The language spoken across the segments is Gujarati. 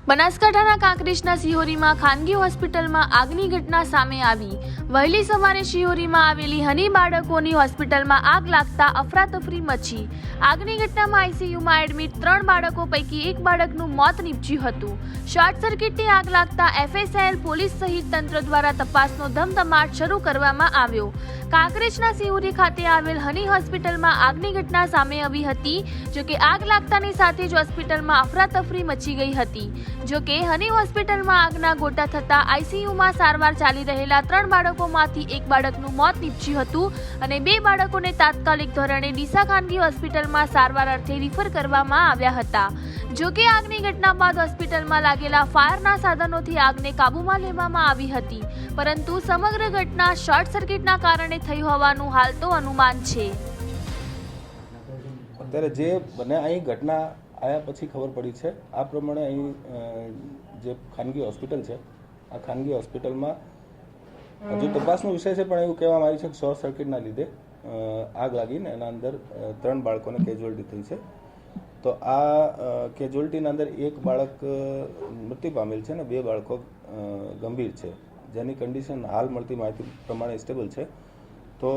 બનાસકાંઠાના કાંકરેજના શિહોરીમાં ખાનગી હોસ્પિટલમાં આગની ઘટના સામે આવી। વહેલી સવારે શિહોરીમાં આવેલી હની બાળકોની હોસ્પિટલમાં આગ લાગતા અફરાતફરી મચી। આગની ઘટનામાં આઈસીયુમાં એડમિટ 3 બાળકો પૈકી એક બાળકનું મોત નીપજ્યું હતું। શોર્ટ સર્કિટથી આગ લાગતા એફએસએલ પોલીસ સહિત તંત્ર દ્વારા તપાસનો ધમધમાટ શરૂ કરવામાં આવ્યો। કાંકરેજના શિહોરી ખાતે આવેલ હની હોસ્પિટલમાં આગની ઘટના સામે આવી હતી। જોકે આગ લાગતાની સાથે જ હોસ્પિટલમાં અફરાતફરી મચી ગઈ હતી। જોકે હની હોસ્પિટલમાં આગના ગોટા થતા આઈસીયુમાં સારવાર ચાલી રહેલા 3 બાળકોમાંથી એક બાળકનું મોત નીપજ્યું હતું અને 2 બાળકોને તાત્કાલિક ધોરણે ડીસા ખાનગી હોસ્પિટલમાં સારવાર અર્થે રિફર કરવામાં આવ્યા હતા। જોકે આગની ઘટના બાદ હોસ્પિટલમાં લાગેલા ફાયરના સાધનોથી આગને કાબૂમાં લેવામાં આવી હતી, પરંતુ સમગ્ર ઘટના શોર્ટ સર્કિટના કારણે થઈ હોવાનું હાલ તો અનુમાન છે। અત્યારે જે બને અહીં ઘટના આયા પછી ખબર પડી છે આ પ્રમાણે અહીં જે ખાનગી હોસ્પિટલ છે આ ખાનગી હોસ્પિટલમાં હજુ તપાસનો વિષય છે, પણ એવું કહેવામાં આવ્યું છે કે શોર્ટ સર્કિટના લીધે આગ લાગીને એના અંદર 3 બાળકોને કેઝ્યુઅલ્ટી થઈ છે। તો આ કેઝ્યુઅલ્ટીના અંદર એક બાળક મૃત્યુ પામેલ છે અને 2 બાળકો ગંભીર છે, જેની કન્ડિશન હાલ મળતી માહિતી પ્રમાણે સ્ટેબલ છે। તો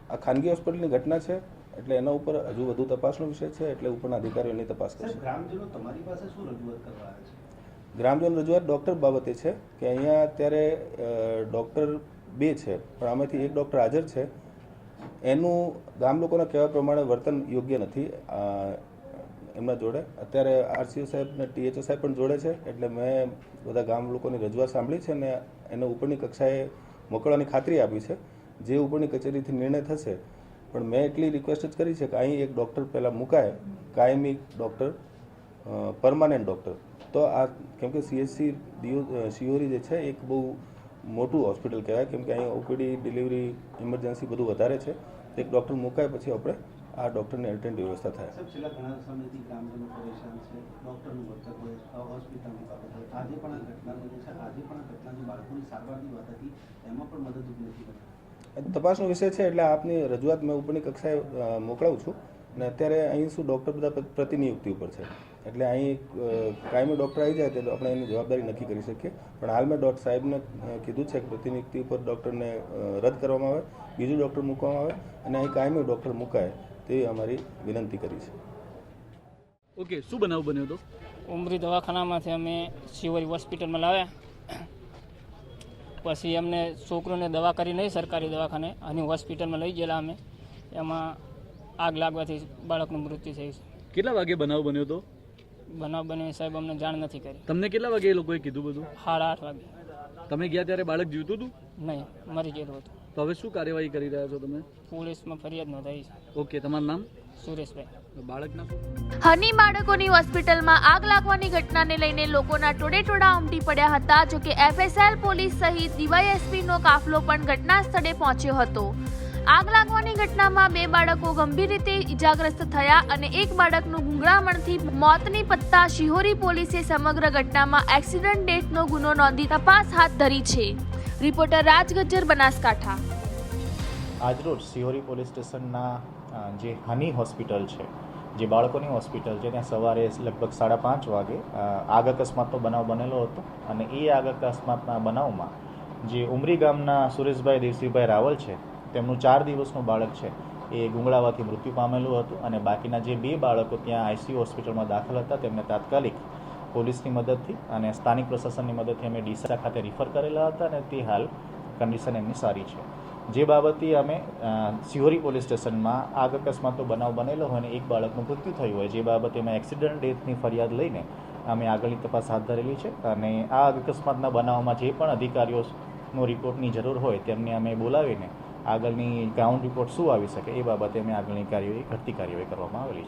આ ખાનગી હોસ્પિટલની ઘટના છે એટલે એના ઉપર હજુ વધુ તપાસનો વિષય છે, એટલે ઉપરના અધિકારીઓની તપાસ કરશે। ગ્રામજનો તમારી પાસે શું રજૂઆત કરવા આવે છે? ગ્રામજનો રજૂઆત ડૉક્ટર બાબતે છે કે અહીંયા અત્યારે ડૉક્ટર 2 છે, પણ આમાંથી એક ડૉક્ટર હાજર છે, એનું ગામ લોકોના કહેવા પ્રમાણે વર્તન યોગ્ય નથી એમના જોડે। અત્યારે આરસીઓ સાહેબ ને ટીએચઓ સાહેબ પણ જોડે છે, એટલે મેં બધા ગામ લોકોની રજૂઆત સાંભળી છે અને એને ઉપરની કક્ષાએ મોકલવાની ખાતરી આપી છે। જે ઉપરની કચેરીથી નિર્ણય થશે, પણ મેં એટલી રિક્વેસ્ટ જ કરી છે કે અહીં એક ડૉક્ટર પહેલાં મુકાય, કાયમી ડૉક્ટર, પરમાનન્ટ ડૉક્ટર। તો આ કેમ કે સીએચસી શિહોરી જે છે એક બહુ મોટું હોસ્પિટલ કહેવાય, કેમ કે અહીં ઓપીડી, ડિલિવરી, ઇમરજન્સી બધું વધારે છે। એક ડૉક્ટર મુકાય પછી આપણે આ ડૉક્ટરની અલ્ટરનેટિવ વ્યવસ્થા થાય। સાહેબ, છેલ્લા ઘણા સમયથી ગ્રામજનો પરેશાન છે, ડૉક્ટરનું વર્તન હોય, હોસ્પિટલની બાબત હોય, આજે પણ આ ઘટના બની છે, આજે પણ આ ઘટના જે બાળકોની સારવારની વાત હતી એમાં પણ મદદરૂપ નથી બની। તપાસનો વિષય છે એટલે આપની રજૂઆત મેં ઉપરની કક્ષાએ મોકલાવું છું અને અત્યારે અહીં શું ડૉક્ટર બધા પ્રતિનિયુક્તિ ઉપર છે, એટલે અહીં કાયમી ડૉક્ટર આવી જાય તો આપણે એની જવાબદારી નક્કી કરી શકીએ। પણ હાલ મેં ડૉક્ટર સાહેબને કીધું છે કે પ્રતિનિયુક્તિ ઉપર ડૉક્ટરને રદ કરવામાં આવે, બીજું ડૉક્ટર મૂકવામાં આવે અને અહીં કાયમી ડૉક્ટર મુકાય તેવી અમારી વિનંતી કરી છે। ઓકે, શું બનાવ બન્યો હતો? ઉમરી દવાખાનામાંથી અમે શિહોરી હોસ્પિટલમાં લાવ્યા, પછી અમને છોકરોને દવા કરી નહીં સરકારી દવાખાને અને હોસ્પિટલમાં લઈ ગયેલા અમે, એમાં આગ લાગવાથી બાળકનું મૃત્યુ થયું છે। કેટલા વાગે બનાવ બન્યો હતો? બનાવ બન્યો સાહેબ અમને જાણ નથી કરી। તમને કેટલા વાગે એ લોકોએ કીધું બધું? 8:30 વાગે। તમે ગયા ત્યારે બાળક જીવતું હતું? નહીં, મરી ગયેલું હતું। તો હવે શું કાર્યવાહી કરી રહ્યા છો તમે? પોલીસમાં ફરિયાદ નોંધાઈ છે। ઓકે, તમારું નામ? સુરેશભાઈ। બાળકના હની બાળકોની હોસ્પિટલમાં આગ લાગવાની ઘટનાને લઈને લોકોના ટોળેટોળા ઉમટી પડ્યા હતા। જોકે એફએસએલ પોલીસ સહિત ડીવાયએસપીનો કાફલો પણ ઘટના સ્થળે પહોંચ્યો હતો। આગ લાગવાની ઘટનામાં 2 બાળકો ગંભીર રીતે ઈજાગ્રસ્ત થયા અને એક બાળકનું ગુંગળામણથી મોત નિપજતા શિહોરી પોલીસે સમગ્ર ઘટનામાં એક્સિડન્ટ ડેથનો ગુનો નોંધી તપાસ હાથ ધરી છે। રિપોર્ટર રાજ ગજ્જર, બનાસકાંઠા। આજરોજ શિહોરી પોલીસ સ્ટેશનના જે હની હોસ્પિટલ છે, જે બાળકોની હોસ્પિટલ છે, ત્યાં સવારે લગભગ 5:30 વાગે આગ અકસ્માતનો બનાવ બનેલો હતો અને એ આગ અકસ્માતના બનાવમાં જે ઉમરી ગામના સુરેશભાઈ દેવસીભાઈ રાવલ છે, તેમનું 4 દિવસનું બાળક છે એ ગુંગળાવાથી મૃત્યુ પામેલું હતું અને બાકીના જે 2 બાળકો ત્યાં આઈસીયુ હોસ્પિટલમાં દાખલ હતા તેમને તાત્કાલિક પોલીસની મદદથી અને સ્થાનિક પ્રશાસનની મદદથી અમે ડીસા ખાતે રિફર કરેલા હતા અને તે હાલ કન્ડિશન એમની સારી છે। જે બાબતે અમે શિહોરી પોલીસ સ્ટેશનમાં આગ અકસ્માતનો બનાવ બનેલો હોય અને એક બાળકનું મૃત્યુ થયું હોય, જે બાબતે અમે એક્સિડન્ટ ડેથની ફરિયાદ લઈને અમે આગળની તપાસ હાથ ધરેલી છે અને આ આગ અકસ્માતના બનાવમાં જે પણ અધિકારીઓનો રિપોર્ટની જરૂર હોય તેમને અમે બોલાવીને આગળની ગ્રાઉન્ડ રિપોર્ટ શું આવી શકે એ બાબતે અમે આગળની ઘટતી કાર્યવાહી કરવામાં આવેલી છે।